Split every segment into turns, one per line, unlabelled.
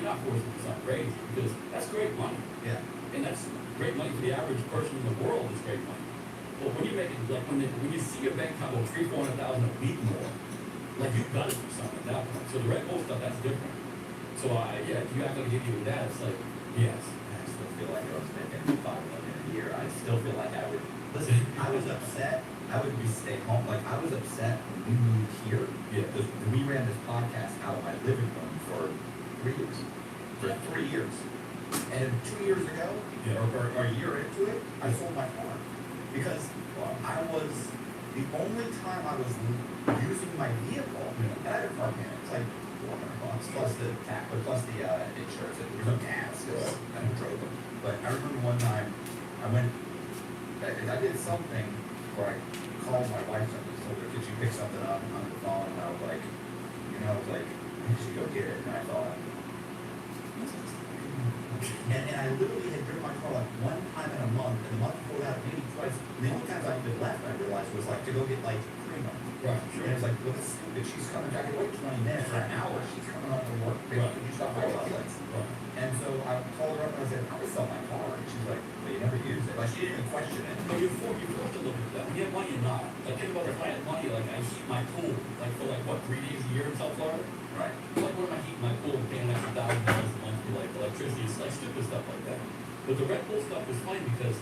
not forcing to sound crazy because that's great money.
Yeah.
And that's great money for the average person in the world is great money. But when you make it, like when you see your bank account go 300,000, 400,000 a week more, like you've got to do something at that point. So the Red Bull stuff, that's different. So yeah, if you have to give you that, it's like, yes.
I still feel like I was making $5 million a year. I still feel like I would, listen, I was upset. I would be staying home. Like, I was upset when we moved here.
Yeah.
Because we ran this podcast out of my living room for 3 years. For 3 years. And 2 years ago, or a year into it, I sold my car. Because I was, the only time I was using my vehicle, and I had a car payment. It's like $400 plus the tax, plus the insurance. There was no gas. I drove them. But I remember one time, I did something where I called my wife and told her, could you pick something up on the phone? And I was like, I should go get it. And I thought, and I literally had driven my car like one time in a month, and the month before that, maybe twice. And the only times I even left, I realized, was like to go get like creamer.
Right, sure.
And it was like, well, this is stupid. She's coming back in like 20 minutes or an hour. She's coming up from work. Could you stop by the place?
Right.
And so I called her up and I said, I'm gonna sell my car. And she's like, well, you never used it. Like, she didn't even question it.
But you're forced to look at that. When you have money or not. Like, think about if I had money, like, I heat my pool, like, for, like, what, 3 days a year in South Florida?
Right.
Like, what am I heating my pool and paying an extra $1,000 a month for, like, electricity? It's like stupid stuff like that. But the Red Bull stuff was funny because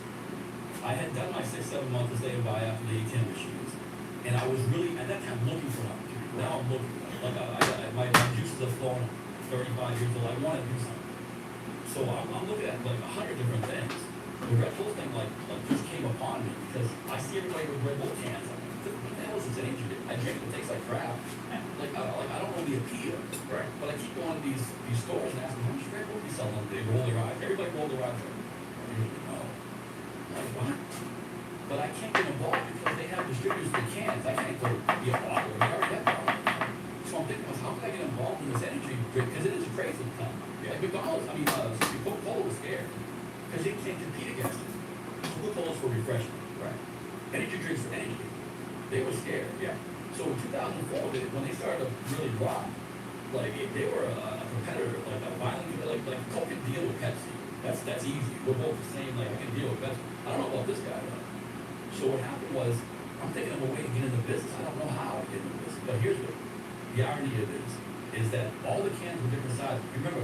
I had done my 6-7 months of stay and buy after the ATM machines. And I was really, at that time, looking for an opportunity. Now I'm looking. Like, my juices are flowing. 35 years old. I want to do something. So I'm looking at like 100 different things. The Red Bull thing like just came upon me because I see everybody with Red Bull cans. I'm like, what the hell is this energy? I drink it, it tastes like crap. Like I don't know the appeal.
Right.
But I keep going to these stores and asking, how much Red Bull do you sell them? They roll their eyes. Everybody roll their eyes. Like, I really know. Like what? But I can't get involved because they have distributors for cans. I can't go be a bottler. They already have bottles. So I'm thinking, how can I get involved in this energy drink? Because it is crazy to come. Like McDonald's, Coca-Cola was scared because they can't compete against it. Coca-Cola's for refreshment.
Right.
Energy drinks for energy. They were scared.
Yeah.
So in 2004, when they started to really rock, like they were a competitor, like a violent, like Coke can deal with Pepsi. That's easy. We're both the same. Like I can deal with Pepsi. I don't know about this guy though. So what happened was, I'm thinking of a way to get into business. I don't know how to get into business. But here's the irony of this. Is that all the cans were different sizes. Remember,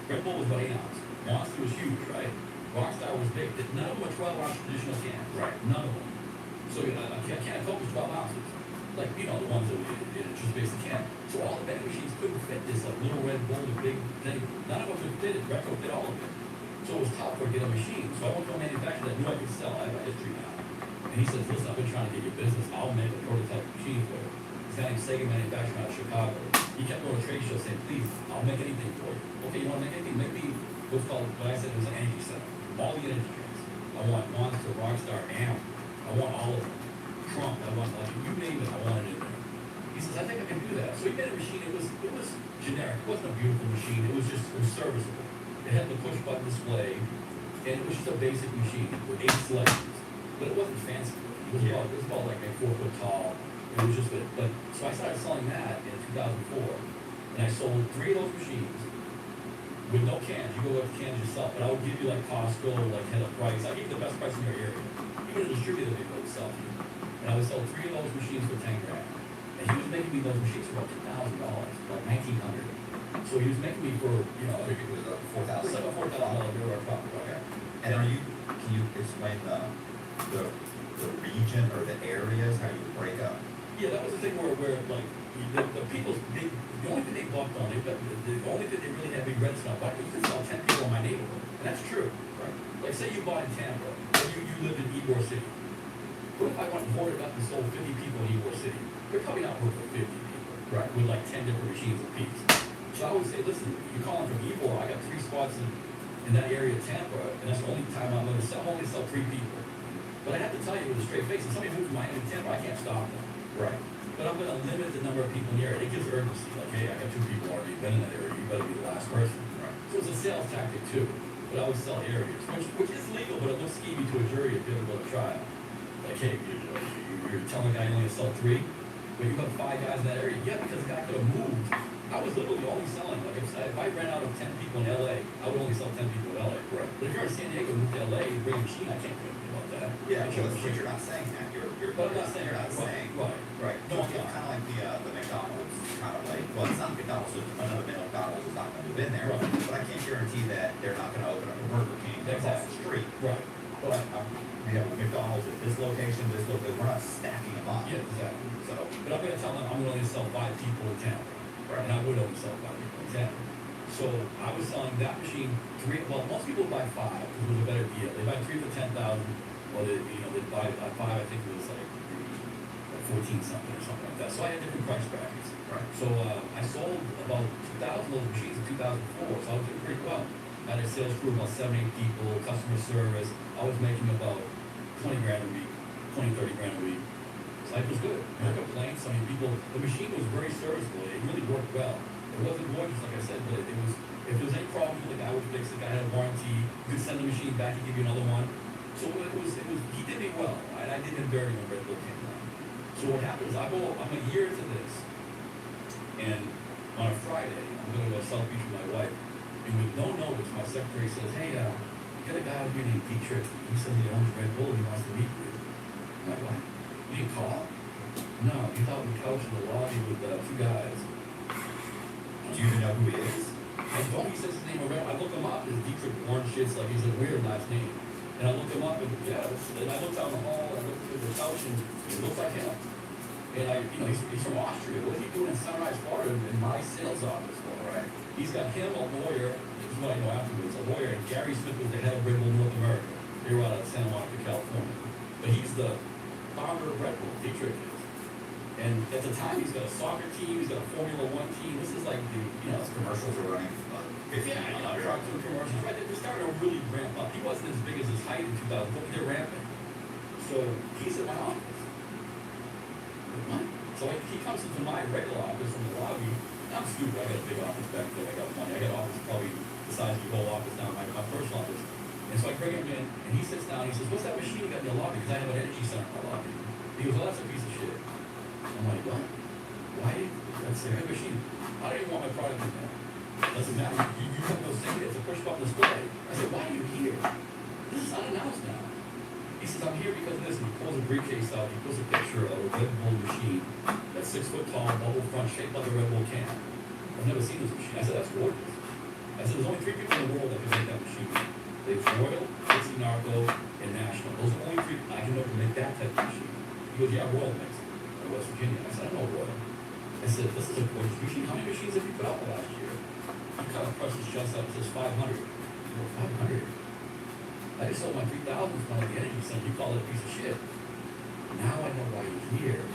Red Bull was about 8 ounce. Monster was huge, right? Rockstar was big. None of them were 12 ounce traditional cans.
Right.
None of them. So a can of Coke was 12 ounces. Like, the ones that just basic can. So all the vending machines couldn't fit this like little Red Bull, the big thing. None of them could fit it. Retro fit all of it. So it was tough to get a machine. So I went to a manufacturer that knew I could sell. I have a history now. And he says, listen, I've been trying to get your business. I'll make a prototype machine for you. This guy named Sega manufacturer out of Chicago. He kept going to trade shows saying, please, I'll make anything for you. Okay, you want to make anything? Make me what's called, what I said was an energy center. All the energy drinks. I want Monster, Rockstar, Amp. I want all of them. Trump, I want, like, you name it, I want it in there. He says, I think I can do that. So he made a machine. It was generic. It wasn't a beautiful machine. It was serviceable. It had the push button display. And it was just a basic machine with 8 selections. But it wasn't fancy. It was about like 4 foot tall. It was just, but so I started selling that in 2004, and I sold 3 of those machines with no cans. You go with cans yourself, but I would give you like Costco, like had a price. I give you the best price in your area. Even a distributor they would sell to you. And I would sell 3 of those machines for $10 grand. And he was making me those machines for about $2,000, like $1,900. So he was making me for
I think it was $4,000.
It's like a $4,000 bill or profit.
Okay. And can you explain the region or the areas how you break up?
Yeah, that was the thing where like the people, the only thing they bucked on, the only thing they really had big red stuff, but you could sell 10 people in my neighborhood, and that's true, right? Like say you bought in Tampa, or you lived in Ybor City. What if I went and boarded up and sold 50 people in Ybor City? They're probably not worth 50 people, right? With like 10 different machines apiece. So I would say, listen, you're calling from Ybor, I got 3 spots in that area of Tampa, and that's the only time I'm going to sell. I'm only sell 3 people. But I have to tell you with a straight face, if somebody moves from Miami to Tampa, I can't stop them. Right. But I'm going to limit the number of people in the area. It gives urgency. Like, hey, I got 2 people already been in that area. You better be the last person. Right. So it's a sales tactic too. But I would sell areas, which is legal, but it looks skeevy to a jury if you ever go to trial. Like, hey, you're telling a guy you only sell 3, but you have 5 guys in that area. Yeah, because the guy could have moved I was literally only selling, like if I ran out of 10 people in LA, I would only sell 10 people in LA.
Right.
But if you're in San Diego and move to LA, you bring a machine, I can't do anything about that.
Yeah,
I can't
but you're not saying that.
But I'm not saying,
you're not
right,
saying.
right.
Right.
No,
No,
I'm
it's
not.
kind of like the McDonald's, kind of like, well, it's not McDonald's, it's another McDonald's is not going to move in there.
Right.
But I can't guarantee that they're not going to open up a Burger King across the street.
Right.
But we have a McDonald's at this location, we're not stacking them up.
Yeah, exactly.
So,
But I'm gonna tell them I'm gonna only sell 5 people in town.
Right.
And I would only sell 5 people in town. So I was selling that machine most people buy 5 because it was a better deal. They buy 3 for 10,000, or they buy 5, I think it was like 14 something or something like that. So I had different price brackets.
Right.
So I sold about 2,000 of those machines in 2004, so I was doing pretty well. I had a sales crew of about 7, 8 people, customer service. I was making about 20 grand a week, 20, 30 grand a week. So it was good. No complaints. I mean, the machine was very serviceable. It really worked well. It wasn't gorgeous, like I said, but it was, if there was any problems with the guy would fix it. The guy had a warranty. You could send the machine back and give you another one. So he did me well. I did him dirty when Red Bull came around. So what happens, I'm a year into this, and on a Friday, I'm going to go South Beach with my wife, and with no notice, my secretary says, hey, you got a guy out here named Dietrich. He says he owns Red Bull and he wants to meet with you. I'm like, what? You didn't call? No, he's out on the couch in the lobby with 2 guys.
do you even know who he is?
I don't, he says his name already. I look him up, it's Dietrich Orange shit's like he's a weird last name. And I looked him up and and I looked out in the hall, and I looked at the couch and it looks like him. And he's from Austria. What is he doing in Sunrise, Florida in my sales office?
Right.
He's got him, a lawyer, this is what I know afterwards, a lawyer, and Gary Smith was the head of Red Bull North America. They were out of Santa Monica, California. But he's the founder of Red Bull, Dietrich is. And at the time, he's got a soccer team, he's got a Formula One team. This is like
Those commercials are running.
cartoon commercials, right? They're starting to really ramp up. He wasn't as big as his height in 2000, but they're ramping. So he's at my office. What? So he comes into my regular office from the lobby. I'm stupid. I got a big office back there. I got money. I got an office probably the size of your whole office now, my personal office. And so I bring him in, and he sits down. And he says, "What's that machine you got in your lobby?" Because I have an energy center in my lobby. He goes, "Oh, that's a piece of shit." I'm like, "What? Why? That's a machine. I don't even want my product in there. Doesn't matter. You have no say. It's a push button display." I said, "Why are you here? This is unannounced now." He says, "I'm here because of this." And he pulls a briefcase out. He pulls a picture of a Red Bull machine that's 6 foot tall, bubble front, shaped like a Red Bull can. I've never seen this machine. I said, "That's gorgeous." I said, "There's only 3 people in the world that can make that machine. There's Royal, Dixie Narco, and National. Those are the only 3 I can know to make that type of machine." He goes, "Yeah, Royal makes it in West Virginia." I said, "I know Royal." I said, "This is a gorgeous machine. How many machines have you put out the last year?" He kind of presses his chest up and says, 500. I go, 500? I just sold my 3,000 from the energy center. You call it a piece of shit. Now I know why you're here.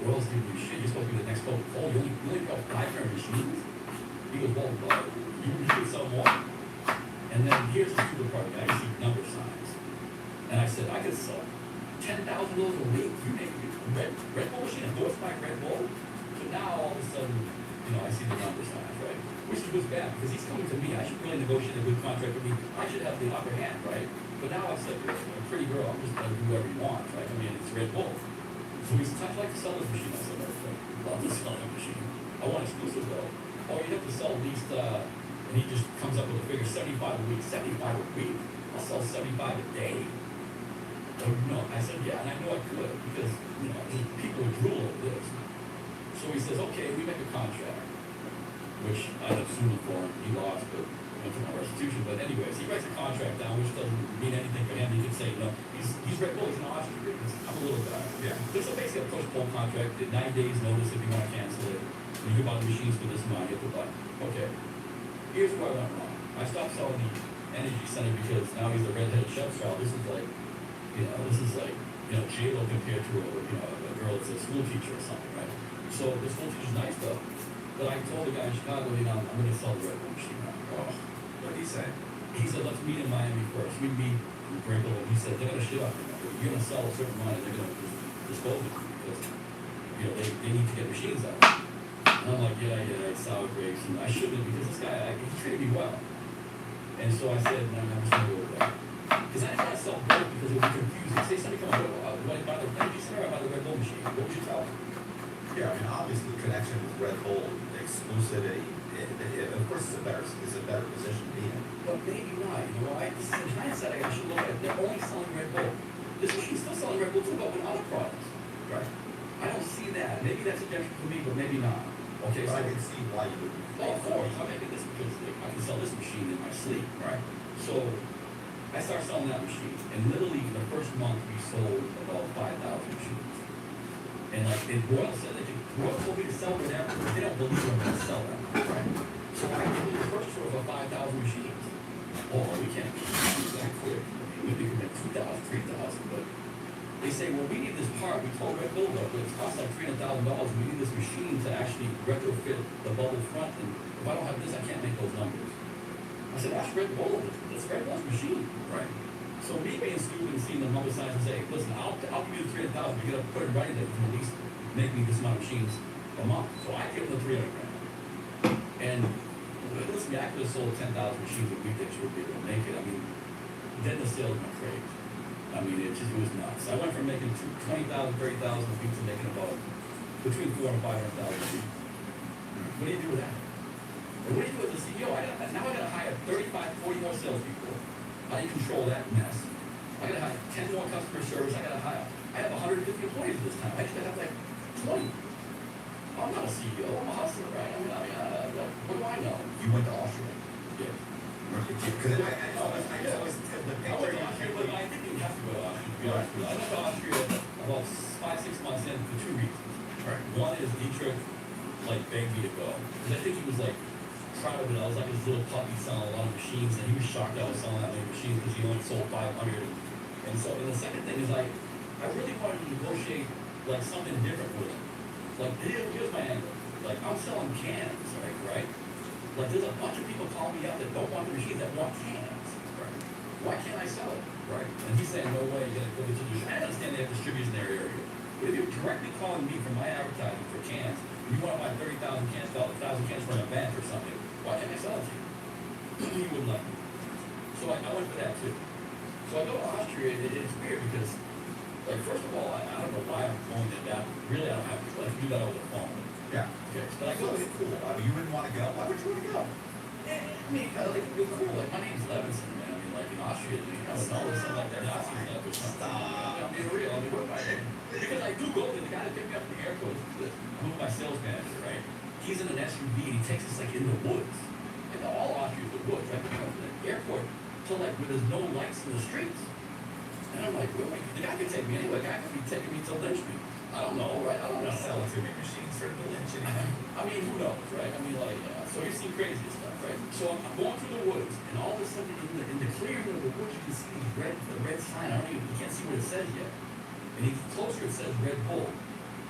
Royal's giving you shit. You're supposed to be the next Coca-Cola. You only got 500 machines? He goes, "Well, you could sell more." And then here's the stupid part. I see number signs. And I said, "I could sell 10,000 of those a week. You make Red Bull machine endorsed by Red Bull." So now all of a sudden, I see the number signs, right? Which was bad because he's coming to me. I should really negotiate a good contract with me. I should have the upper hand, right? But now I said, "You're a pretty girl. I'm just going to do whatever you want, right? I mean, it's Red Bull." So he says, "I'd like to sell this machine." I said, "No, I love to sell that machine. I want exclusive though." "Oh, you have to sell at least," and he just comes up with a figure, 75 a week. 75 a week? I'll sell 75 a day. Oh, no. I said, "Yeah," and I know I could because, people would drool over this. So he says, "Okay, we make a contract," which I had sued him for, and he lost, but went to my restitution. But anyways, he writes a contract down, which doesn't mean anything for him. He can say, he's Red Bull, he's an Austrian. I'm a little guy.
Yeah.
This is basically a push-pull contract. 9 days notice if you want to cancel it. You can buy the machines for this amount, you have to buy. Okay. Here's where I went wrong. I stopped selling the energy center because now he's the redheaded chef star. This is like, J-Lo compared to a girl that's a school teacher or something, right? So the school teacher's nice though. But I told the guy in Chicago, I'm going to sell the Red Bull machine now.
Oh, what did he say?
He said, "Let's meet in Miami first." We meet in Brinkle, and he said, "They're going to shit up you. You're going to sell a certain amount, and they're going to dispose of it because, they need to get machines out." And I'm like, yeah, it's sour grapes. And I shouldn't have because this guy, he treated me well. And so I said, "No, I'm just going to go with that." Because I didn't want to sell both because it would be confusing. Say somebody come over, do I buy the energy center or I buy the Red Bull machine? What would you tell them?
Yeah, I mean, obviously, connection with Red Bull, exclusivity, of course, it's a better position to be in.
But maybe not, you know, in hindsight, I should look at it, they're only selling Red Bull. This machine's still selling Red Bull too, but with other products.
Right.
I don't see that. Maybe that's a detriment for me, but maybe not. Okay,
But
so.
I can see why you would.
Oh, of course, I'm making this because I can sell this machine in my sleep.
Right.
So I started selling that machine, and literally in the first month we sold about 5,000 machines. And like, Royal said, Royal told me to sell whatever, but they don't believe I'm going to sell them.
Right.
So I give them the first order of 5,000 machines. Oh, we can't do that quick. We can make 2,000, 3,000, but they say, well, we need this part. We told Red Bull, but it's cost like $300,000. We need this machine to actually retrofit the bubble front, and if I don't have this, I can't make those numbers. I said, ask Red Bull. It's Red Bull's machine.
Right.
So me being stupid and seeing the number signs and say, listen, I'll give you the 300,000, but you got to put it right that you can at least make me this amount of machines a month. So I give them the 300 grand. And listen, I could have sold 10,000 machines a week that you would be able to make it. I mean, then the sales went crazy. I mean, it was nuts. I went from making 20,000, 30,000 a week to making about between 400,000 and 500,000 a week. What do you do with that? And what do you do as a CEO? Now I got to hire 35, 40 more salespeople. How do you control that mess? I got to hire 10 more customer service. I have 150 employees at this time. I used to have like 20. I'm not a CEO. I'm a hustler, right? I mean, what do I know?
You went to Austria.
Yeah.
Because I know the
I went to Austria, but I didn't have to go to Austria, to be honest with you. I went to Austria about 5-6 months in for 2 reasons.
Right.
One is Dietrich, like, begged me to go. Because I think he was, like, proud of it. I was like his little puppy selling a lot of machines, and he was shocked I was selling that many machines because he only sold 500. And the second thing is, I really wanted to negotiate, like, something different with him. Like, here's my angle. Like, I'm selling cans, right? Like, there's a bunch of people calling me up that don't want the machines, that want cans.
Right.
Why can't I sell it?
Right.
And he's saying, no way, you're going to go to distribution. I understand they have distributors in their area. But if you're directly calling me for my advertising for cans, and you want to buy 30,000 cans, 1,000 cans for an event or something, why can't I sell it to you? He wouldn't let me. So I went for that too. So I go to Austria, and it's weird because, like, first of all, I don't know why I'm going to that. Really, I don't have to. I can do that over the phone.
Yeah.
Okay, but I
So
go.
it's cool. I mean, you wouldn't want to go. Why would you want to go?
Yeah, I mean, like, it's cool. Like, my name's Levinson, man. I mean, like, in Austria, you know, it's always something like that. Nazi stuff or something. I'm being real. I mean, what am I doing? Because I do go there. The guy that picked me up from the airport, I'm with my sales manager, right? He's in an SUV, and he takes us, like, in the woods. And all Austria is the woods, right? We come from the airport to, like, where there's no lights in the streets. And I'm like, well, the guy could take me anywhere. The guy could be taking me to Lynchburg. I don't know, right? I don't know.
Sell it to me machines for the lynch anything.
I mean, who knows, right? I mean, like, so you see crazy stuff, right? So I'm going through the woods, and all of a sudden, in the clearing of the woods, you can see the red sign. You can't see what it says yet. And you get closer, it says Red Bull.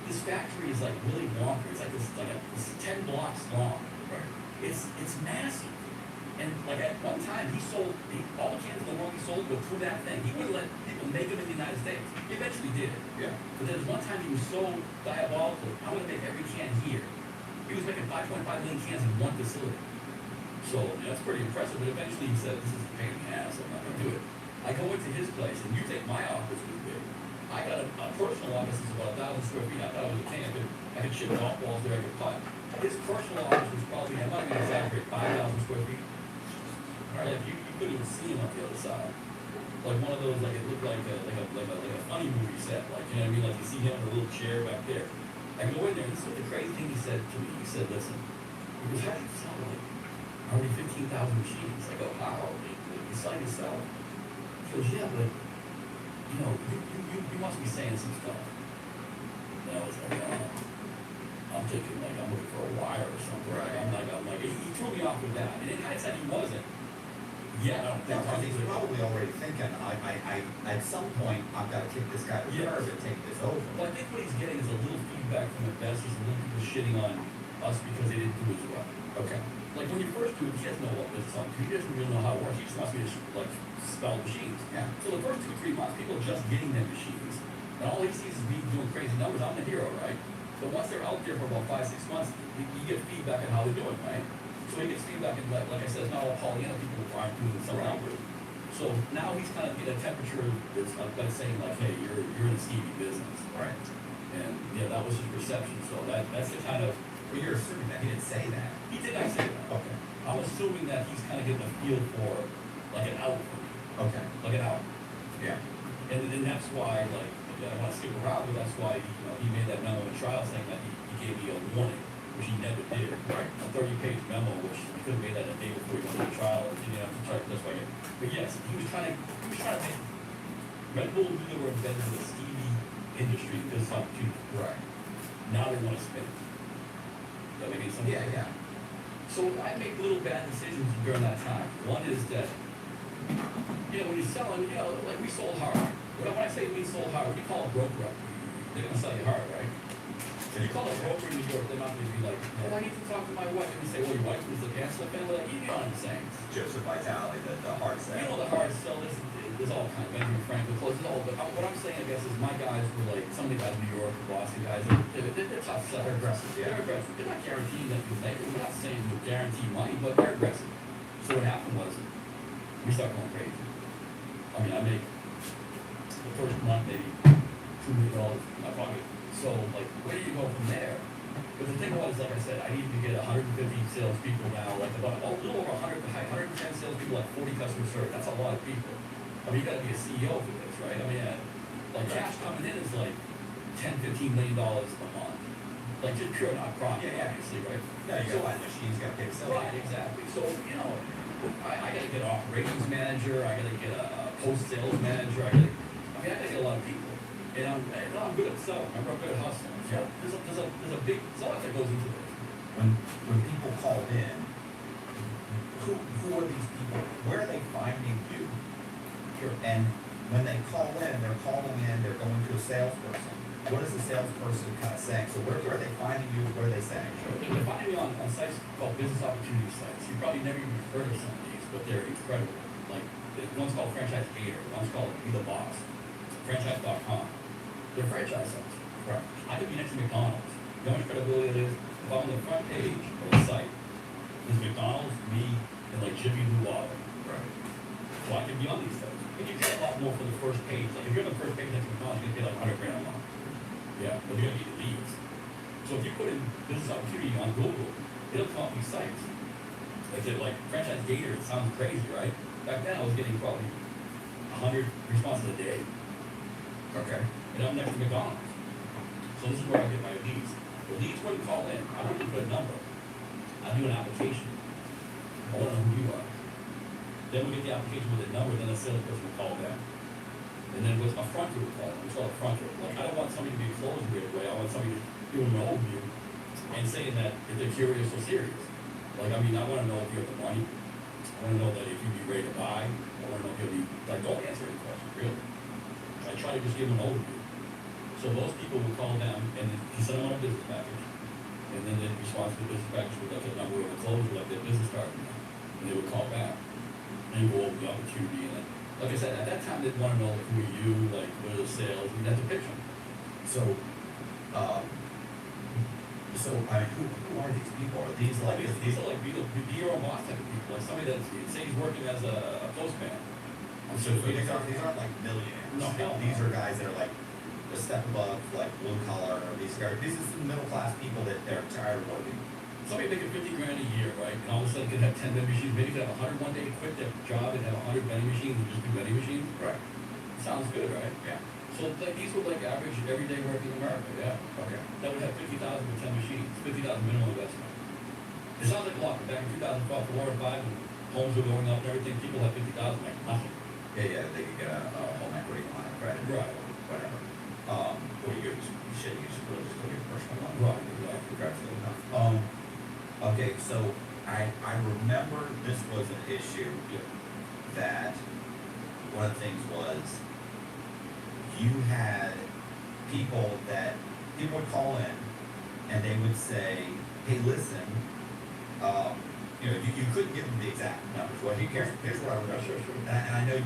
This factory is like really bonkers. It's 10 blocks long.
Right.
It's massive. And like at one time, he sold all the cans in the world he sold were through that thing. He wouldn't let people make them in the United States. He eventually did it.
Yeah.
But there was one time he was so diabolical. I'm going to make every can here. He was making 5.5 million cans in one facility. So that's pretty impressive. But eventually he said, "This is a pain in the ass. I'm not going to do it." I go into his place, and you think my office was big. I got a personal office that's about 1,000 square feet. I thought it was a camp, and I could ship golf balls there. I could putt. His personal office was probably, I'm not going to exaggerate, 5,000 square feet. Like you couldn't even see him on the other side. Like one of those, like it looked like a funny movie set. Like, you know what I mean? Like you see him in a little chair back there. I go in there, and this is the crazy thing he said to me. He said, "Listen," he goes, "How do you sell like already 15,000 machines?" I go, "How? You sell yourself?" He goes, "Yeah, but you know, you must be saying some stuff." And I was like, I'm thinking like I'm looking for a wire or something.
Right.
I'm like, he threw me off with that. And in hindsight, he wasn't. Yeah, I don't think
He's probably already thinking, at some point, I've got to kick this guy to the curb and take this over.
Well, I think what he's getting is a little feedback from investors, a little people shitting on us because they didn't do as well.
Okay.
Like when you first do it, he doesn't know what business I'm. He doesn't really know how it works. He just wants me to like spell machines.
Yeah.
So the first 2-3 months, people are just getting their machines, and all he sees is me doing crazy numbers. I'm the hero, right? But once they're out there for about 5-6 months, you get feedback on how they're doing, right? So he gets feedback, and like I said, it's not all Pollyanna people who aren't doing some numbers. So now he's kind of getting a temperature that's saying like, hey, you're in the Stevie business.
Right.
And, yeah, that was his perception, so that's the kind of,
Well, you're assuming that he didn't say that.
he did not say that.
Okay.
I'm assuming that he's kind of getting a feel for, like an out,
Okay.
like an out.
Yeah.
And then that's why, like, I don't want to skip around, but that's why, he made that memo in trial saying that he gave me a warning, which he never did.
Right.
A 30-page memo, which he could have made that a day before he went to trial, that's why. But yes, he was trying to make, Red Bull knew they were embedded in the stevie industry, this opportunity.
Right.
Now they want to spin it. That make any sense?
Yeah, yeah.
So I make little bad decisions during that time. One is that, when you're selling, like we sold hard. When I say we sold hard, we call a broker up. They're gonna sell you hard, right? If you call a broker in New York, they're not gonna be like, oh, I need to talk to my wife. And you say, well, your wife was the pants fan. They're like, you know what I'm saying.
Joseph Vitale, the hard sell.
You know the hard sell, there's all kinds of Benjamin Franklin clothes, there's all, but what I'm saying, I guess, is my guys were like, some of the guys in New York, the Boston guys, they're tough sellers.
They're aggressive, yeah.
They're aggressive. They're not guaranteeing that you make it. We're not saying you guarantee money, but they're aggressive. So what happened was, we started going crazy. I mean, I make the first month maybe $2 million in my pocket. So, like, where do you go from there? But the thing was, like I said, I needed to get 150 salespeople now, like about a little over 110 salespeople, like 40 customer service. That's a lot of people. I mean, you got to be a CEO for this, right? I mean, like cash coming in is like $10-15 million a month, like just pure not profit, obviously, right?
No, you got to buy machines, you got to pay the sales.
Right, exactly. So I got to get an operations manager. I got to get a post sales manager. I got to get a lot of people, and I'm good at selling. I'm good at hustling. So there's a lot that goes into this.
When people call in, who are these people? Where are they finding you?
Sure.
And when they call in, they're calling in, they're going to a salesperson. What is the salesperson kind of saying? So where are they finding you? What are they saying?
Sure. They're finding me on sites called business opportunity sites. You probably never even heard of some of these, but they're incredible. Like one's called Franchise Gator, one's called Be the Boss, franchise.com. They're franchise sites.
Right.
I could be next to McDonald's. You know how much credibility it is? If I'm on the front page of the site, there's McDonald's, me, and like Jimmy Blue Water.
Right.
So I can be on these things. And you pay a lot more for the first page. Like if you're on the first page next to McDonald's, you're gonna pay like $100 grand a month. Yeah, but you're gonna get leads. So if you put in business opportunity on Google, it'll come up these sites. Like Franchise Gator, it sounds crazy, right? Back then I was getting probably 100 responses a day.
Okay.
And I'm next to McDonald's. So this is where I get my leads. The leads wouldn't call in. I wouldn't put a number. I do an application. I want to know who you are. Then we get the application with a number, then a salesperson will call them. And then what's my front door call? We call it front door. Like I don't want somebody to be closed right away. I want somebody to do an overview and saying that if they're curious or serious. Like I want to know if you have the money. I want to know that if you'd be ready to buy. I want to know if you'll be like don't answer any questions, really. I try to just give them an overview. So those people will call them and you send them on a business package. And then they respond to the business package with like a number of a close or like their business card. And they would call back and go over the opportunity. And like I said, at that time they want to know like, who are you, like what are the sales, and that's a picture.
So, who are these people? Are these like
These are like be your own boss type of people. Like somebody that's say he's working as a postman.
So these aren't like millionaires.
No, hell no.
These are guys that are like a step above, like blue collar. Or these are some middle class people that they're tired of working.
Somebody making 50 grand a year, right? And all of a sudden could have 10 vending machines. Maybe could have 100 one day to quit their job and have 100 vending machines and just do vending machines.
Right.
Sounds good, right?
Yeah.
So like these were like average everyday working America, yeah.
Okay.
That would have 50,000 for 10 machines, 50,000 minimum investment. It sounds like a lot, but back in 2005, 4 and 5, when homes were going up and everything, people had 50,000 like nothing.
Yeah, they could get a home equity line of credit.
Right.
Whatever. Or you could just really just go get a personal loan.
Right, exactly.
Congratulations. Okay, so I remember this was an issue that one of the things was you had people would call in and they would say, hey, listen, you couldn't give them the exact numbers. Well, here's what I remember.
Sure.
And I know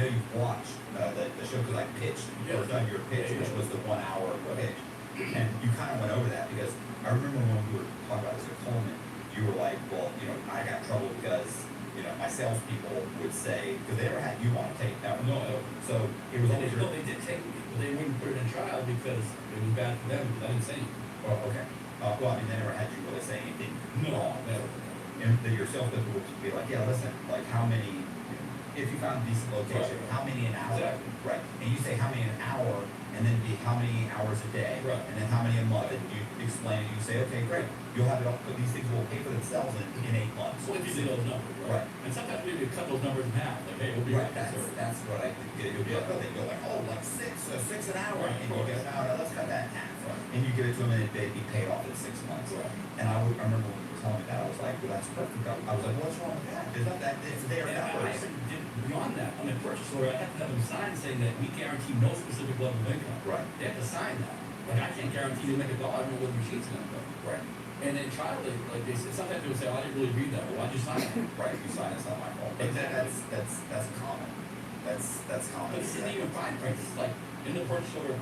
you've watched the show because I pitched, or done your pitch, which was the 1 hour pitch. And you kind of went over that because I remember when we were talking about this at Coleman, you were like, well, I got trouble because, my salespeople would say, because they never had you on tape. Never.
No.
So it was always.
No, they did take me. but they wouldn't put it in trial because it was bad for them, because I didn't say anything.
Oh, okay. Well, I mean, they never had you really say anything.
No, never.
And then your sales people would be like, yeah, listen, like how many, if you found a decent location,
Right.
how many an hour?
Exactly.
Right. And you say how many an hour, and then it'd be how many hours a day?
Right.
And then how many a month? And you explain, and you say, okay, great, you'll have it all, but these things will pay for themselves in 8 months.
So if you see those numbers,
Right.
right? And sometimes maybe you cut those numbers in half, like, hey, we'll be
Right,
right back.
that's what I think. You'll be like, oh, they go like, oh, like six an hour,
Right,
and
of
you
course.
go, no, no, let's cut that in half.
Right.
And you give it to them, and they'd be paid off in 6 months.
Right.
And I remember when you were telling me that, I was like, well, that's perfect. I was like, what's wrong with that? There's not that, it's their
And I
numbers.
even did beyond that, on the purchase order, I have to have them sign saying that we guarantee no specific level of income.
Right.
They have to sign that. Like, I can't guarantee you make $1, I don't know where the machine's gonna go.
Right.
And then trial, like they said, sometimes they would say, oh, I didn't really read that, well, why'd you sign it?
Right, you sign, it's not my fault. But that's common. That's common.
But this isn't even fine print, this is like, in the purchase order,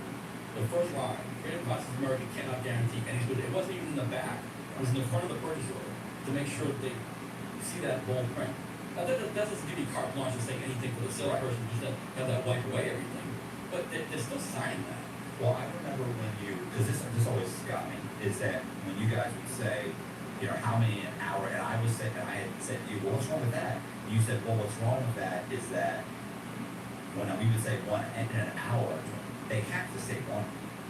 the first line, Creative Process America cannot guarantee any, it wasn't even in the back, it was in the front of the purchase order, to make sure that they see that bold print. Now, that doesn't give you carte blanche to say anything for the salesperson, just to have that wipe away everything, but they're still signing that.
Well, I remember when you, because this always got me, is that when you guys would say, you know, how many an hour, and I was saying, and I had said to you, well, what's wrong with that? And you said, well, what's wrong with that is that when we would say one in an hour, they have to say one.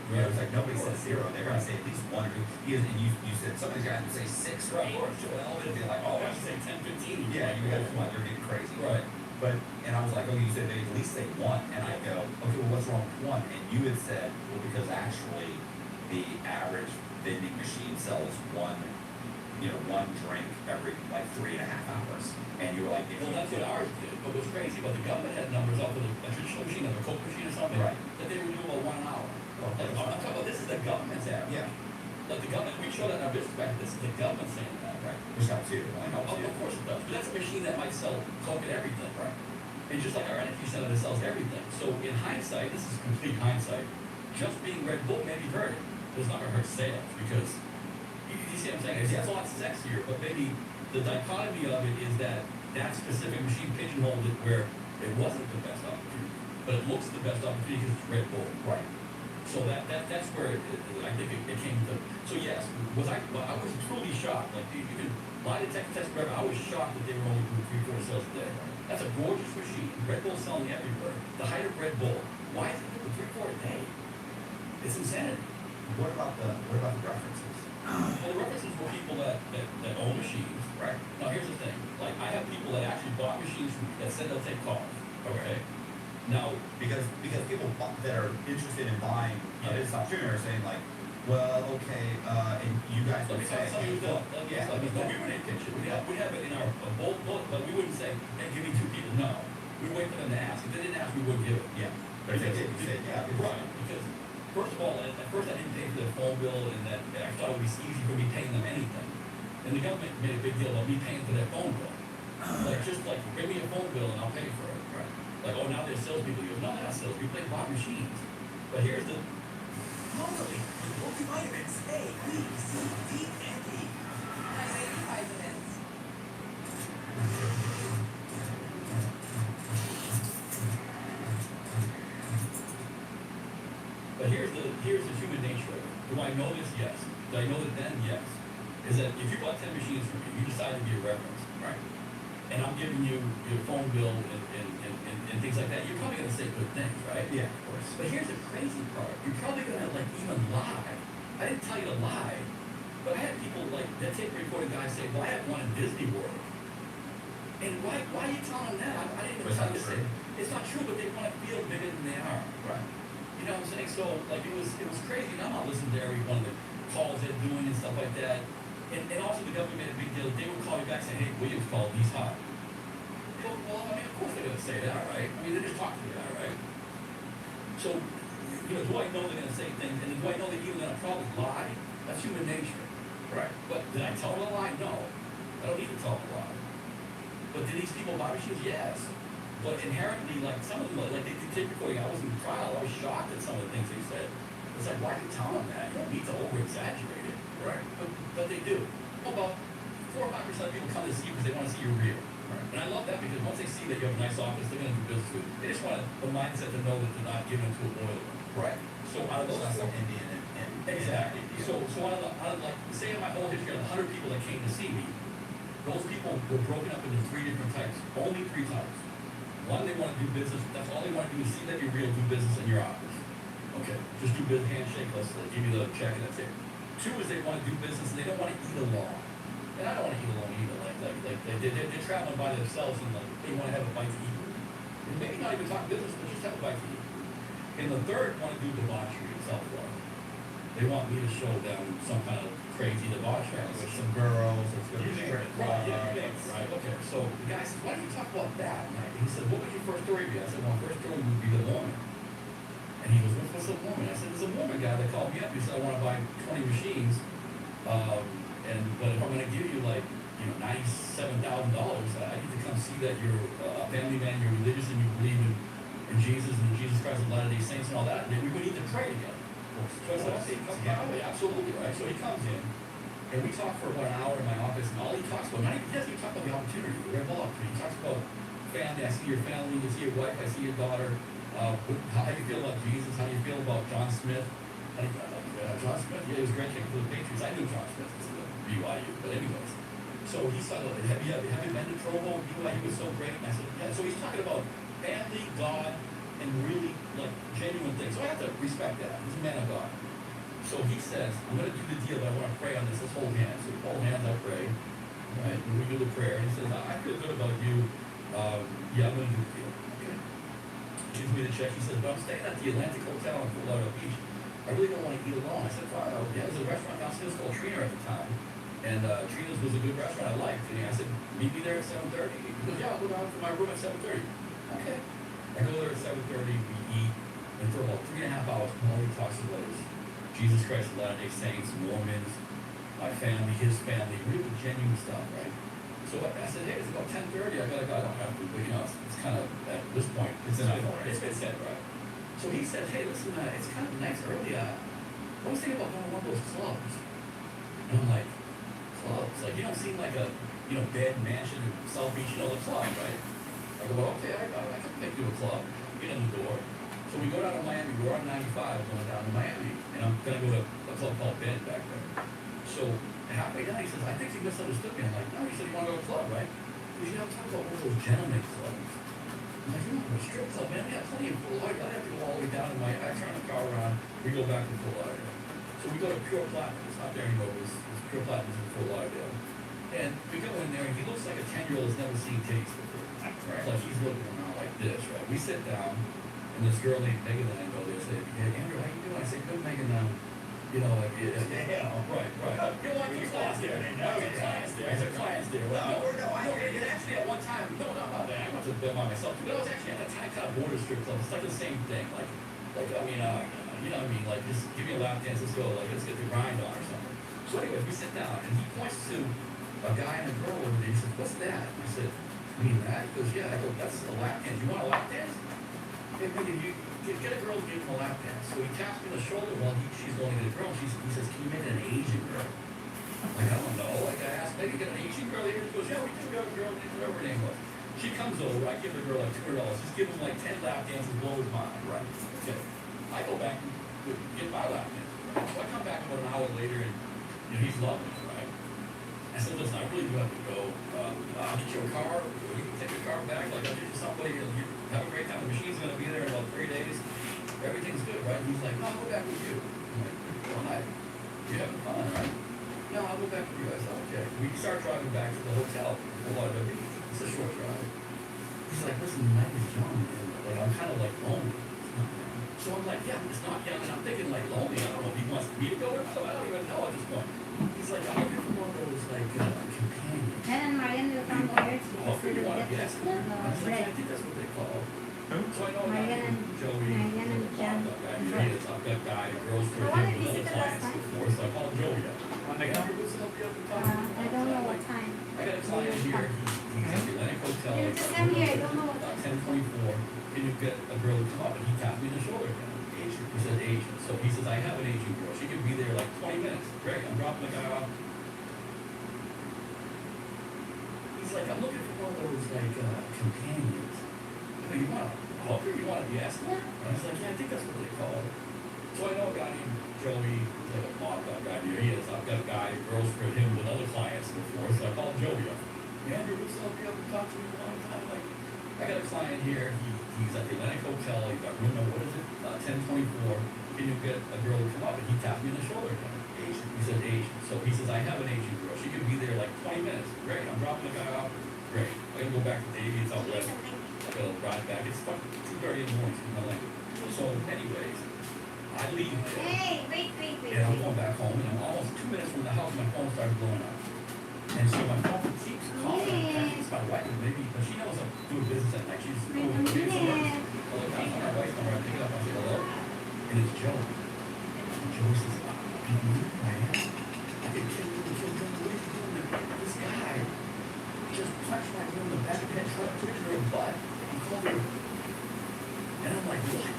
You know, it's like nobody says 0. They're going to say at least 1 or 2. And you said some of these guys would say 6 or 8 or 12. It'd be like, oh,
I should say 10, 15.
yeah, you guys, come on, you're getting crazy.
Right.
But, and I was like, oh, you said they at least say 1. And I go, okay, well, what's wrong with 1? And you had said, well, because actually the average vending machine sells one drink every like 3.5 hours. And you were like,
Well, that's what ours did, but what's crazy, but the government had numbers off of a traditional machine, like a Coke machine or something,
Right.
that they would do about 1 hour.
Okay.
Like, I'm talking about, this is the government's average.
Yeah,
Like the government, we show that in our business back, this is the government saying that.
right. Which helps you. It helps you.
Of course it does, but that's a machine that might sell Coke and everything.
Right.
And just like our energy center that sells everything. So in hindsight, this is complete hindsight, just being Red Bull maybe hurt it, but it's not gonna hurt sales, because, you see what I'm saying? It's a lot sexier, but maybe the dichotomy of it is that specific machine pigeonholed it where it wasn't the best opportunity, but it looks the best opportunity because it's Red Bull.
Right.
So that's where I think it came to. So yes, I was truly shocked. Like you can lie detector test whatever. I was shocked that they were only doing 3/4 sales a day. That's a gorgeous machine. Red Bull's selling everywhere. The height of Red Bull. Why is it doing 3/4 a day? It's insanity.
What about the references?
Well, the references were people that own machines.
Right.
Now here's the thing. Like I have people that actually bought machines from me that said they'll take calls. Okay. Now
Because people that are interested in buying this opportunity are saying like, well, okay, and you guys
let
would
me
say,
tell you
well,
that.
yeah,
We wouldn't pitch it. We have it in our bold book, but we wouldn't say, hey, give me 2 people. No. We wait for them to ask. If they didn't ask, we wouldn't give it.
yeah. But if they did, you said, yeah,
Right. Because first of all, at first I didn't pay for their phone bill, and that I thought it would be easy for me paying them anything. And the government made a big deal of me paying for their phone bill. Like just like bring me a phone bill and I'll pay for it.
Right.
Like, oh, now they're salespeople. You go, no, they're not salespeople. They bought machines. But here's the.
Normally, multivitamins A, B, C, D, and E.
Vitamins.
But here's the human nature of it. Do I know this? Yes. Do I know that then? Yes. Is that if you bought 10 machines from me, you decide to be a reference, right? And I'm giving you your phone bill and things like that, you're probably gonna say good things, right?
Yeah, of course.
But here's the crazy part. You're probably gonna like even lie. I didn't tell you to lie, but I had people like that tape recording guys say, well, I have one in Disney World. And why are you telling them that? I didn't even tell you to say it's not true, but they want to feel bigger than they are.
Right.
You know what I'm saying? So like it was crazy. And I'm not listening to every one of the calls they're doing and stuff like that. And also the government made a big deal. They would call you back saying, hey, Williams called, he's hot. You know, well, I mean, of course they're gonna say that, right? I mean, they're just talking to you, right? So, you know, do I know they're gonna say things, and do I know they're even gonna probably lie? That's human nature.
Right.
But did I tell them a lie? No. I don't need to tell them a lie. But did these people buy machines? Yes. But inherently, like some of them, like they did tape recording, I was in trial, I was shocked at some of the things they said. It's like, why do you tell them that? You don't need to over-exaggerate it.
Right.
But they do. Well, about 4 or 5% of people come to see you because they want to see you're real.
Right.
And I love that because once they see that you have a nice office, they're going to do business with you. They just want the mindset to know that they're not giving it to a boiler room. Right. So out of those
That's
four,
like Indian and
exactly.
Indian.
So out of like, say in my whole history, out of 100 people that came to see me, those people were broken up into 3 different types. Only 3 types. One, they want to do business. That's all they want to do is see that you're real, do business in your office. Okay. Just do business, handshake, let's give you the check and that's it. 2 is they want to do business and they don't want to eat alone. And I don't want to eat alone either. They're traveling by themselves and like they want to have a bite to eat. And maybe not even talk business, but just have a bite to eat. And the third want to do debauchery and self-love. They want me to show them some kind of crazy debauchery.
With some girls, it's gonna
You
be
name it. Right, yeah, you name it, right? Okay. So the guy says, why don't you talk about that? And he said, what would your first story be? I said, well, my first story would be the woman. And he goes, what's the woman? I said, there's a woman guy that called me up. He said, I want to buy 20 machines. But if I'm going to give you like, $97,000, I need to come see that you're a family man, you're religious, and you believe in Jesus and Jesus Christ and Latter-day Saints and all that. And then we would need to pray together. So I said, okay, come by. Absolutely, right? So he comes in, and we talk for about an hour in my office, and all he talks about, he doesn't even talk about the opportunity, the red ball opportunity. He talks about family. I see your family, you see your wife, I see your daughter. How do you feel about Jesus? How do you feel about John Smith? John Smith, yeah, he was a great kicker for the Patriots. I knew John Smith was the BYU, but anyways. So he said, have you been to Trovo? BYU was so great. And I said, yeah. So he's talking about family, God, and really like genuine things. So I have to respect that. He's a man of God. So he says, I'm going to do the deal, but I want to pray on this. Let's hold hands. So we hold hands, I pray. Right? And we do the prayer. And he says, I feel good about you. Yeah, I'm going to do the deal. Okay. Gives me the check. He says, but I'm staying at the Atlantic Hotel in Fort Lauderdale Beach. I really don't want to eat alone. I said, fine. Yeah, there's a restaurant downstairs called Trina at the time. And Trina's was a good restaurant I liked. And I said, meet me there at 7:30. He goes, yeah, I'll go down to my room at 7:30. Okay. I go there at 7:30, we eat, and for about 3.5 hours, all he talks about is Jesus Christ, Latter-day Saints, Mormons, my family, his family, really genuine stuff, right? So I said, hey, it's about 10:30, I don't have to, but it's kind of, at this point, it's been said, right? So he said, hey, listen, it's kind of nice early, I was thinking about going to one of those clubs. And I'm like, clubs? Like, you don't seem like a, bed mansion in South Beach, the club, right? I go, well, okay, I can take you to a club, get in the door. So we go down to Miami, we're on 95 going down to Miami, and I'm going to go to a club called Bed back there. So halfway down, he says, I think you misunderstood me. I'm like, no, he said, you want to go to a club, right? He goes, I'm talking about one of those gentlemen clubs. I'm like, you want to go to a strip club, man? We have plenty of Fort Lauderdale. I have to go all the way down to Miami. I turn the car around, we go back to Fort Lauderdale. So we go to Pure Platinum. It's not there anymore, it's Pure Platinum in Fort Lauderdale. And we go in there, and he looks like a 10-year-old has never seen titties before. Right? Like he's looking around like this, right? We sit down, and this girl named Megan and I go there and say, hey, Andrew, how you doing? I say, good, Megan. Right. You know, I took class there. I took class there. Actually, at one time, no, not about that. I went to bed by myself. But I was actually at a time kind of border strip club. It's like the same thing. Like, like, just give me a lap dance, let's go. Like, let's get the grind on or something. So anyways, we sit down, and he points to a guy and a girl over there. He says, what's that? And I said, you mean that? He goes, yeah. I go, that's a lap dance. You want a lap dance? Hey, Megan, you get a girl to give him a lap dance. So he taps me on the shoulder while she's going to get a girl. He says, can you make it an Asian girl? I'm like, I don't know. Like, I asked, maybe get an Asian girl here? He goes, yeah, we do. We have a girl, whatever her name was. She comes over, I give the girl like $200. Just give him like 10 lap dances, blow his mind. Right. Okay. I go back and get my lap dance. Right? So I come back about an hour later, and he's loving it, right? I said, listen, I really do have to go. I'll get you a car. You can take your car back. Like, I'll get you somebody. You have a great time. The machine's going to be there in about 3 days. Everything's good, right? He's like, no, I'll go back with you. I'm like, why? You're having fun, right? No, I'll go back with you. I said, okay. We start driving back to the hotel. It's a short drive. He's like, listen, the night is young, and like, I'm kind of like lonely. So I'm like, yeah, it's not young, and I'm thinking like lonely. I don't know if he wants me to go or not. I don't even know at this point. He's like, I'm looking for one of those like companions.
And Marian will come here to
Oh, you want to
get
guess? I was like, I think that's what they call. So I know
Marian
Joey.
and Jen.
I've got guy, girls for
The one that
him,
visited
other
last
clients
time?
before, so I call Joey. I'm like, how was it up the other time?
I don't know what time.
I got a client here, he's at the Atlantic Hotel.
You just come here, I don't know what time.
10:24, can you get a girl to come up? And he tapped me in the shoulder again. Asian. He said Asian. So he says, I have an Asian girl. She can be there like 20 minutes. Great, I'm dropping the guy off. He's like, I'm looking for one of those like companions. You want a hooker? You want a yes? And I was like, yeah, I think that's what they call it. So I know a guy named Joey, like a mock up guy, here he is. I've got a guy, girls for him with other clients before, so I called Joey up. Andrew, what's up? You haven't talked to me in a long time. Like, I got a client here. He's at the Atlantic Hotel. He's got room number, what is it? 1024. Can you get a girl to come up? And he tapped me on the shoulder. Asian. He said Asian. So he says, I have an Asian girl. She can be there like 20 minutes. Great. I'm dropping the guy off. Great. I gotta go back to Davy. It's out west. I gotta ride back. It's fucking 2:30 in the morning. Excuse my language. So anyways, I leave there.
Hey, wait.
And I'm going back home, and I'm almost 2 minutes from the house, my phone started blowing up. And so my phone keeps calling, and it's my wife, maybe, but she knows I'm doing business at night. She's
Wait a
doing business at work.
minute.
Well, I found my wife's number, I pick it up, I say hello, and it's Joe. And Joe says, "Can you move my hand? I can kill you, what are you doing? This guy just punched my girl in the back of the head, tried to put it in her butt, and called her." And I'm like, what?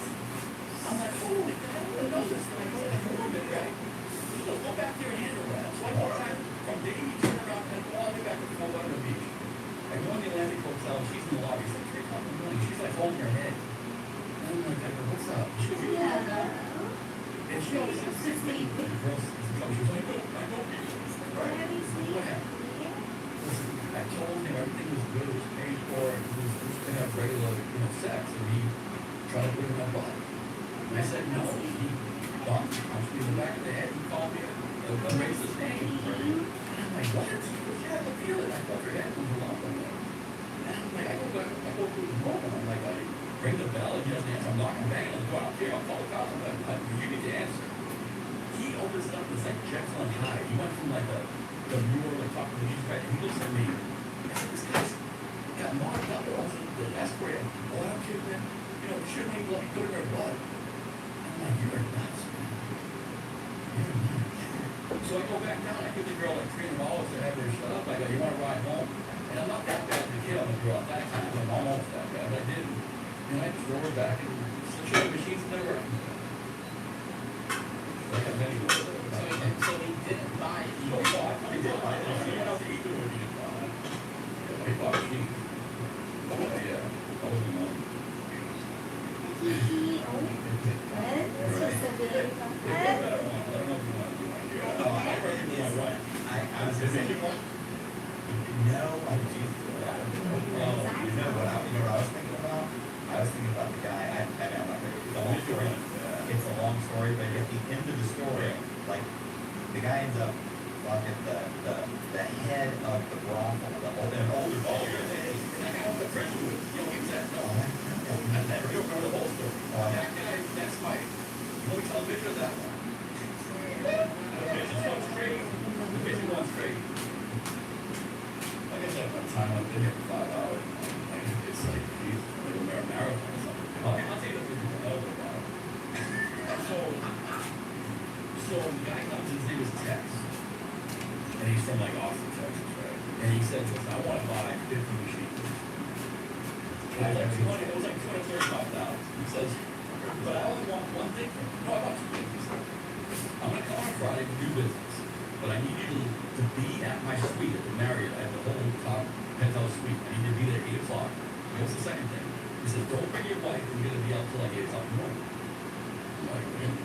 I'm like, holy God, I don't know this guy. He's like, hold on a minute, right? He goes, go back there and handle that. So I go back from Davy, turn around, and go all the way back to the beach. I go in the Atlantic Hotel, she's in the lobby, it's like 3 o'clock in the morning, she's like holding her head. And I'm like, I go, what's up? She goes, you know that? And she always says, 16. The girl says, she was like, no, I don't need it. Right? What happened? Listen, I told him everything was good, it was paid for, it was just gonna have regular, sex, and he tried to put it in my butt. And I said, no, he bumped, punched me in the back of the head, he called me a racist name. And I'm like, what? He goes, yeah, I can feel it. I felt her head move along on there. And I'm like, I go through the room, and I'm like, I ring the bell, and he doesn't answer. I'm knocking, banging on the door, I don't care, I'll call the cops. I'm like, you need to answer. He opens it up, it's like Jekyll and Hyde. He went from like the mural, like talking to these guys, and he looks at me. I said, this guy's got marked up, or the escalator. Oh, I don't care, man. Shouldn't he let me put it in her blood? I'm like, you're nuts, man. You're nuts. So I go back down, I give the girl like $300 to have her shut up. I go, you want to ride home? And I'm not that bad of a kid on the girl. At that time, I'm almost that bad. But I didn't. I just throw her back and switch the machines and never working. Like I'm anyway.
So he didn't buy it.
No, I did buy it. He went out to eat with her. He didn't buy it. He bought a machine. Yeah, that was the money.
What? It's just a video.
I don't know if you want to do it. I recommend my wife.
I was gonna say, no, I do. You know what I was thinking about? I was thinking about the guy, I'm not ready. It's a long story. It's a long story, but at the end of the story, like, the guy ends up fucking the head of the brothel, the older
The friend who was, I never remember the whole story. That guy, that's my, let me tell a picture of that one. The vision one's crazy. The vision one's crazy. Like I said, by the time I've been here for 5 hours, it's like, geez, like a marathon or something. I'll tell you the vision one over about it. So the guy comes, his name is Tex. And he's from like Austin, Texas, right? And he says, listen, I want to buy 50 machines. It was like $235. He says, but I only want one thing from you. No, I want 2 things. He said, I'm going to come on Friday to do business, but I need you to be at my suite at the Marriott. I have the whole top penthouse suite. I need you to be there at 8 o'clock. What's the second thing? He says, don't bring your wife. We're going to be out till like 8 o'clock in the morning. I'm like, really?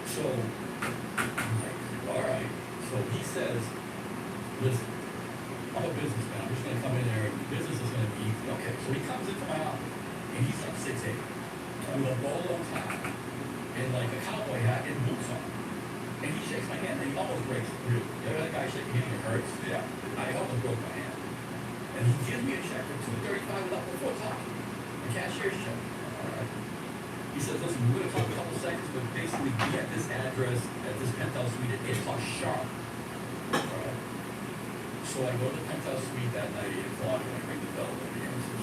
So, I'm like, all right. So he says, listen, I'm a businessman. I'm just going to come in there and business is going to be easy. Okay, so he comes into my office and he's like 6'8", with a bolo tie and like a cowboy hat and boots on. And he shakes my hand and he almost breaks it through. The other guy shaking hand, it hurts. Yeah, I almost broke my hand. And he gives me a check for $235 without before talking. A cashier's check. All right. He says, listen, we're going to talk a couple seconds, but basically be at this address, at this penthouse suite at 8 o'clock sharp. All right. So I go to the penthouse suite that night at 8 o'clock and I ring the bell and the answer.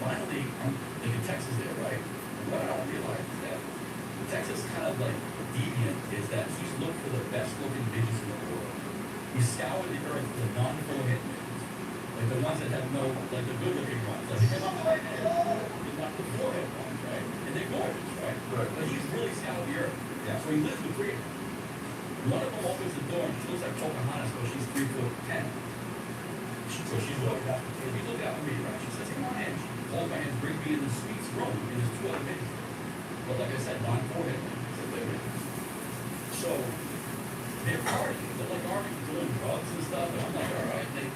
Finally, I'm thinking Texas there, right? And what I don't realize is that Texas kind of like deviant is that he's looked for the best looking bitches in the world. He scoured the earth for the non-filament bitches. Like the ones that have no, like the good looking ones. Like they come out they're not the forehead ones, right? And they're gorgeous, right? But he's really scoured the earth. Yeah. So he lives with 3 of them. One of them opens the door and she looks like Pocahontas, but she's 3'10". So she's looking out. So he's looking out for me, right? She says, come on in. She holds my hand, brings me in the suite's room, and there's 2 other bitches. But like I said, non-forehead. So they're partying, they're like already doing drugs and stuff, and I'm like, all right, they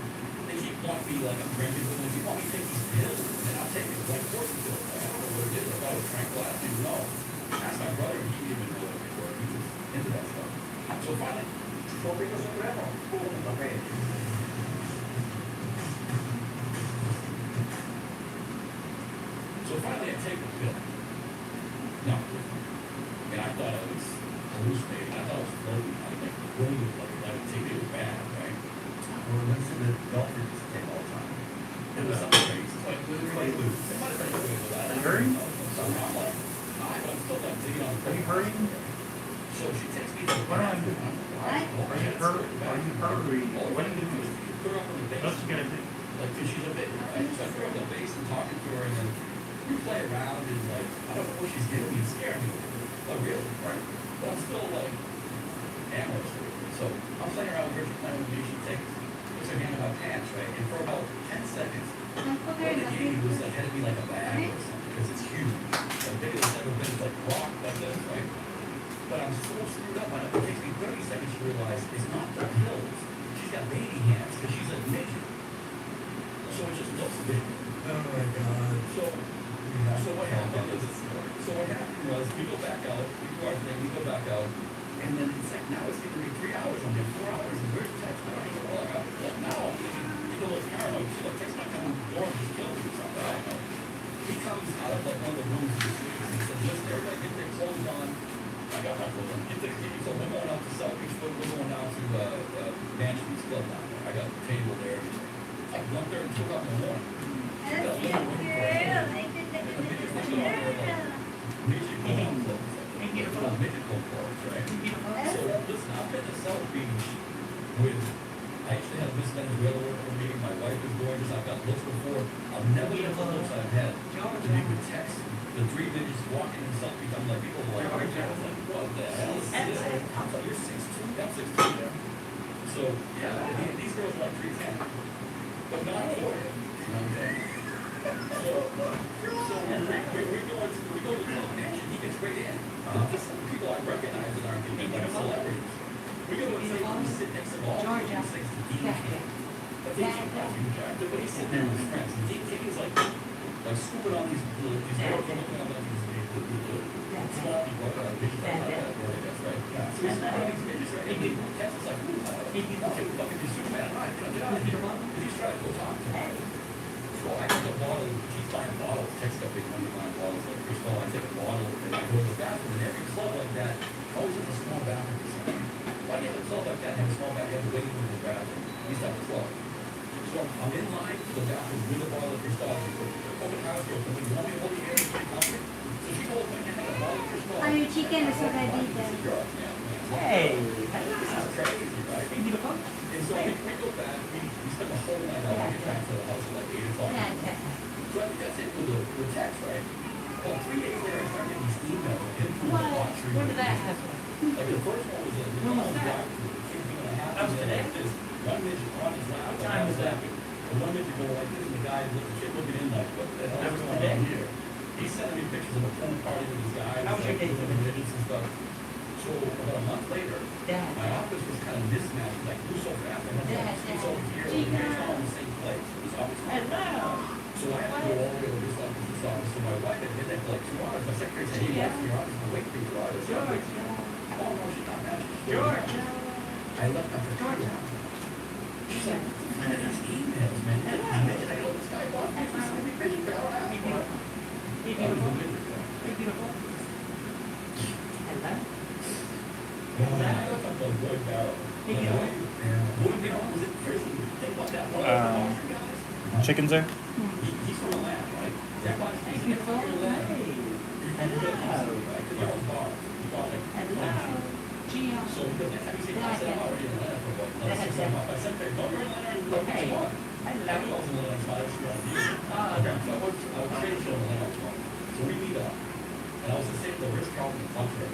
keep wanting me like I'm drinking, but they keep wanting me to take these pills, and I'll take it, like fortune pills. Like, I don't know what it is, I thought it was tranquil, I didn't even know. Asked my brother, and he didn't even know what they were, he was into that stuff. So finally,
Porque yo creo, okay.
so finally I take the pill. No, and I thought I was hallucinating, I thought I was floating, I was like, floating, like I would take it was bad, right?
Well, listen to Dolphins take all the time.
It was something crazy. Like,
Quite loose.
it might have been a little bit of that.
Hurry?
So I'm like, I'm still like digging on the
Are you hurrying?
So she takes me to the
What am I doing?
What?
Are you hurt? Are you hurrying?
What do you do? Put her up on the base.
What's she gonna do?
Like, cause she's a bit, right? So I put her on the base and talking to her, and then we play around, and like, I don't know what she's giving me, it's scaring me. Oh, really? Right. But I'm still like, amorous with her. So I'm playing around with her, she's playing with me, she puts her hand in my pants, right? And for about 10 seconds, what it gave me was like, had to be like a bag or something, because it's huge. Like, big as it's ever been, it's like rock like this, right? But I'm so screwed up on it. It takes me 30 seconds to realize it's not the pills. She's got baby hands because she's a midget. So it just looks big.
Oh my God.
So what happened was we go back out, we do our thing, we go back out, and then it's like now it's gonna be 3 hours, I'm there 4 hours, and where's the text? I don't even know. Like now I'm thinking, you know, it's paranoid. So like text might come on the door and just kill me or something. I don't know. He comes out of like one of the rooms in the suite and he says, listen, everybody get their clothes on. I got my clothes on. So we're going out to South Beach, we're going out to Mansion Still down there. I got the table there. It's like 1:30, 2 o'clock in the morning.
That's so cute. I did that.
So listen, I've been to South Beach with, I actually had Miss Venezuela work for me, my wife is gorgeous, I've got looks before, I've never had the looks I've had. To be with text, the 3 midgets walking in South Beach, I'm like, people are like, what the hell is this? I'm like, you're 6'2", I'm 6'2". So, yeah, these girls are like 3'10", but not 4. You know what I'm saying? So we go to the mansion, he gets right in. Some people I recognize that aren't getting like celebrities. We go to a table, we sit next to all the things to Dean King. But Dean King coffee character, but he's sitting there with his friends. And Dean King is like scooping on these girls, looking at like these small people, bitches like that, that's right. So he's scooping on these bitches, right? And he catches us like, ooh, okay, fucking this Superman, all right, get out of here. And he's trying to go talk to her. So I take a bottle, she's buying bottles, text up big money buying bottles like Crystal. I take a bottle and I go to the bathroom, and every club like that always has a small bathroom or something. Why do you have a club like that and have a small bathroom? You have to wait in the bathroom. These type of club. So I'm in line to the bathroom with a bottle of Crystal. Open house, you want me to hold your hand and take comfort? So she holds my hand, a bottle of Crystal.
Oh, your chicken is so ready then.
Hey.
This is crazy, right? And so we go back, we spend the whole night out, we get back to the house at like 8 o'clock.
Yeah, yeah.
So I think that's it with the text, right? Well, 3 days later, I started getting these emails from the watcher.
When did that happen?
Like the first one was a drive through. The kid being a half.
That was today?
This one midget on his lap. What time was that? And one midget going like this, and the guy, the kid looking in like, what the hell
That
is
was
going
today?
on here? He's sending me pictures of a pool party with his guys.
How was your
like,
day
with the
today?
midgets and stuff. So about a month later,
Dad.
my office was kind of mismatched, like moved so fast. I had
Dad,
to
Dad.
over here, and it's all in the same place. It was always so I had to go all the way to this office, this office. So my wife had been there for like 2 hours. My secretary said, hey,
Yeah.
what's your office? I'm waiting for your office.
George.
Oh, no, she's not matching.
George.
I left after 2 hours. She's like, man, these emails, man. I go, this guy wants me. He's going to be busy, but I don't have one.
Hey, beautiful. Hey, beautiful. Hello.
Man, I thought that was good, Barrow.
Hey, you know what?
What did was in prison? Think about that. One of the Austrian guys.
Chickens there?
He's from Atlanta, right? Everybody's
Hey,
thinking
beautiful.
from Atlanta.
Hey.
Hello. Right? Because you're on bar. You bar like,
Hello. Gio.
so because next time you say, I said, I'm already in Atlanta for what, another 6 months. I said, no, you're in Atlanta for like 6 months. I knew I was in Atlanta, so I was going to okay, so I was trade show in Atlanta. So we meet up. And I was to stay at the Ritz-Carlton in Butler.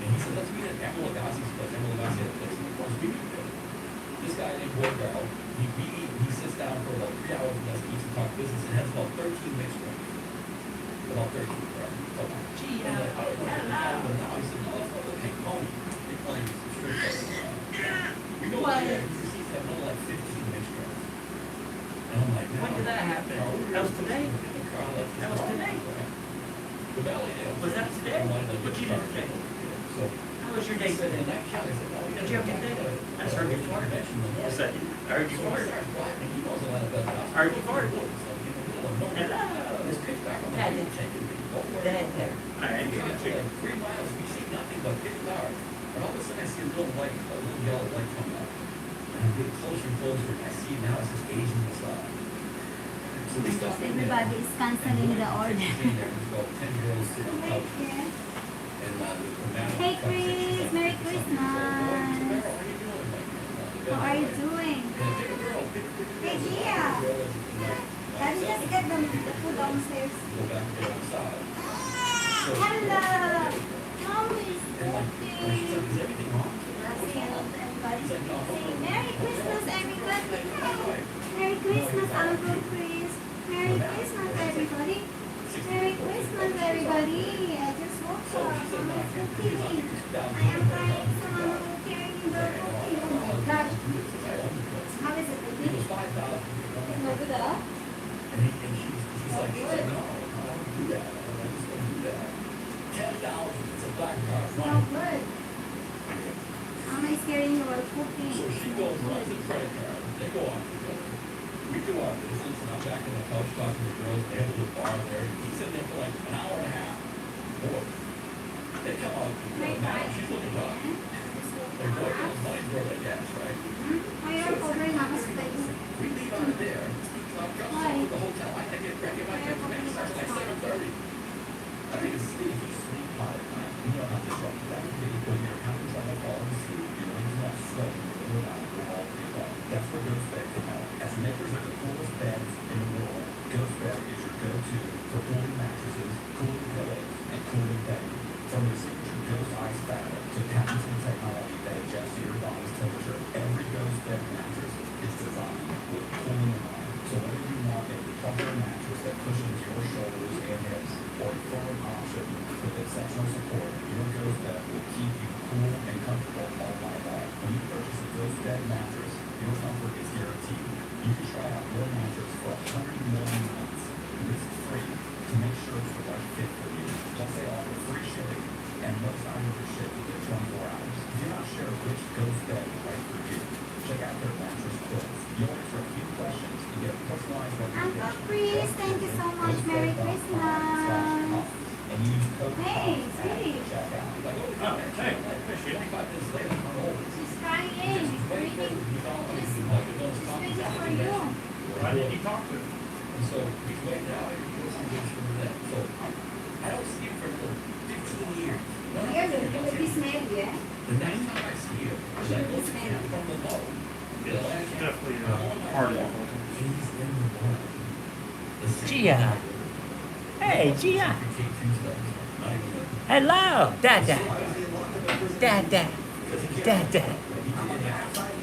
And he said, let's meet at Emeril Lagasse's place. Emeril Lagasse had a place. And of course, we meet there. This guy named Boyd Barrow, he sits down for about 3 hours with us, eats and talk business, and has about 13 mixed drinks. about 13, right? So,
Gee,
and like, I don't know, but now he said, no, that's not the pink pony. Pink pony is a strip club. We go
What?
there, he sees that another like 15 mixed drinks. And I'm like,
When did that happen? That was today? That was today?
The ballet dance.
Was that today? What you did today?
So,
How was your day
he said,
today?
in that county, I said, well,
Did you have a good day? I just heard you fart. What's that? I heard you fart.
He knows a lot about that.
I heard you fart.
Hello. It's pitch black on the
Dad.
highway, taking me. Don't worry.
Dad there.
I ain't gonna take like 3 miles, we see nothing but pitch dark. And all of a sudden I see a little light, a little yellow light come up. And I'm getting closer and closer, and I see now it's this Asian massage. So we stop in there.
Everybody is canceling the order.
In there, there's about 10 girls sitting on the couch. And the man on
Hey
the couch says,
Chris, Merry Christmas. How are you doing? Hey Gia, Daddy just get the food downstairs.
Go back and get outside.
Hello. Mommy is
And like, when she's like, is everything wrong?
everybody.
He's like, no,
Say Merry Christmas, everybody. Merry Christmas, Uncle Chris. Merry Christmas, everybody. Merry Christmas, everybody. I just woke up. I'm cooking. I am finding someone who carrying the cookie. Oh my gosh. How is it,
It
baby?
was 5,000.
No good, huh?
And she's like, no, I don't do that. I just don't do that. 10,000. It's a black car.
No good. How am I scaring you while cooking?
So she goes, runs the credit card. They go off together. We do our business, and I'm back in the couch talking to the girls. They have a little bar there. He's sitting there for like an hour and a half. Boy. They come out. Now she's looking rough. Their boyfriend's money's worth, I guess, right?
Ayaw ko rin ako sa tayo.
We leave out of there.
Why?
The hotel. I had to get ready. My man starts at like 7:30. I think it's Steve. He's sleep hard at night. You know how disruptive that can be when you're having trouble falling asleep. You know, he's not sweating. You're not all day long. That's where Ghost Bed can help. As makers of the coolest beds in the world, Ghost Bed is your go-to for cooling mattresses, cooling pillows, and cooling bedding. From the signature Ghost Ice fabric to patented technology that adjusts to your body's temperature, every Ghost Bed mattress is designed with cooling in mind. So whether you want a comfortable mattress that cushions your shoulders and hips, or a firm option with exceptional support, your Ghost Bed will keep you cool and comfortable all night long. When you purchase a Ghost Bed mattress, your comfort is guaranteed. You can try out your mattress for 100 million nights, risk-free, to make sure it's the right fit for you. Plus, they offer free shipping, and most items are shipped within 24 hours. If you're not sure which Ghost Bed is right for you, check out their mattress quotes. You'll answer a few questions to get a personalized recommendation.
Uncle Chris, thank you so much. Merry Christmas.
And use code
Hey,
COMPACT
sweetie.
at checkout. Like, oh,
hey,
like 25 minutes later, I'm home.
She's crying.
She's waiting for
Waiting.
you. You know, like, you know,
She's waiting for you.
Why didn't you talk to him?
And so he's waiting out, and he goes, I'm going to that. So I don't see him for another 15 years. No, no,
You're
no,
the
no,
this man, yeah?
the next time I see him, is I go to him from the low. You know, and I can't-
Definitely
I'm on my
hard
phone.
to look.
He's in the morning. The same
Gia.
hour.
Hey, Gia.
Take Tuesday. Not even a-
Hello, Dada.
Why was he locked up in prison?
Dada. Dada.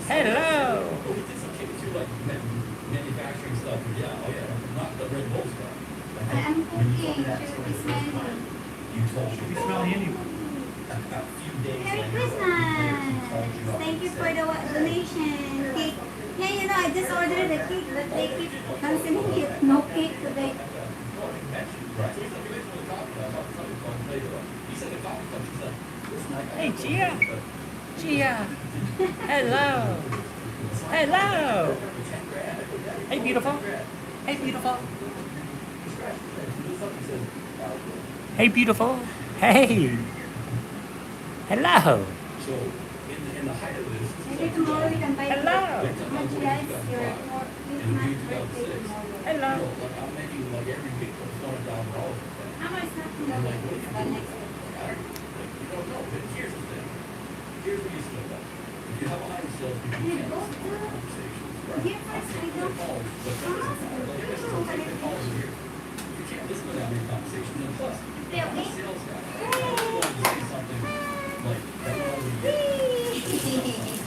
Hello.
Oh, he did some kick too, like manufacturing stuff. And yeah, oh yeah, not the Red Bull stuff.
I'm cooking. This man.
You told me.
You smell the Indian.
A few days
Merry
later,
Christmas. Thank you for the donation. Cake. Yeah, you know, I just ordered the cake, but they keep canceling it. No cake today.
Hey, Gia. Gia. Hello. Hello. Hey, beautiful. Hey, beautiful. Hey, beautiful. Hey. Hello.
So, in the height of this,
Maybe tomorrow we can buy cake.
Hello.
How much guys? Your Christmas birthday tomorrow.
Hello.
like I'm making like every week $400,000.
How much not
I'm
tomorrow?
like, what do you
But
do?
next week.
You don't know, but here's the thing. Here's what you still know. If you have a higher sales, you
Yeah,
can't
go
listen to
to-
conversations, right?
Here first we go.
Calls, but this is okay, the calls are here. You can't listen to that many conversations, and plus,
Yeah,
I'm a
okay.
sales guy. I'm going to say something like, that went over the years.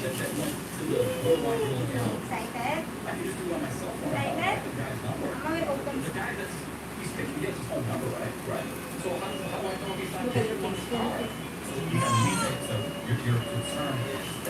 That went to the worldwide deal account.
Excited?
I can just do it on my cell phone.
Like that?
The guy's number.
How will open
The guy that's, he's picking, he has his phone number, right? Right?
your concern is